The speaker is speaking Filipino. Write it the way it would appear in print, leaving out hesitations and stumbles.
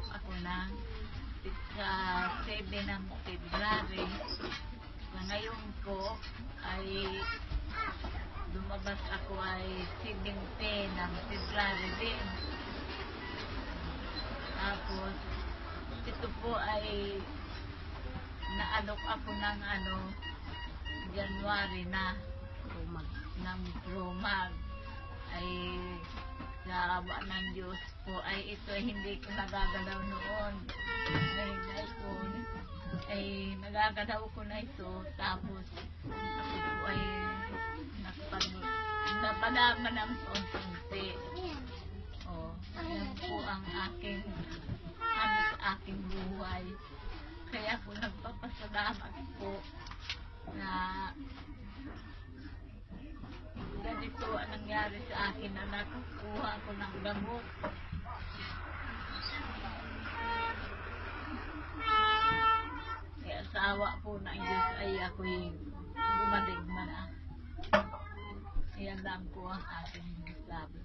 nag-alok ako ng sa 7 ng February. Sa ngayon po ay lumabas ako ay 17 ng February din. Tapos ito po ay naalok ako ng January na ng Bromag. Ay sa awa ng Diyos po ay ito ay hindi ko nagagalaw noon. Ay nagagalaw ko na ito. Tapos ako po ay napalaman ng konti. Yan po ang aking sa aking buhay. Kaya po nagpapasalamat po na ganito ang nangyari sa akin na nakukuha ko ng gamot. Kaya sa awa po ng Diyos ay ako'y gumaling na. Yan lang po ang aking sabi.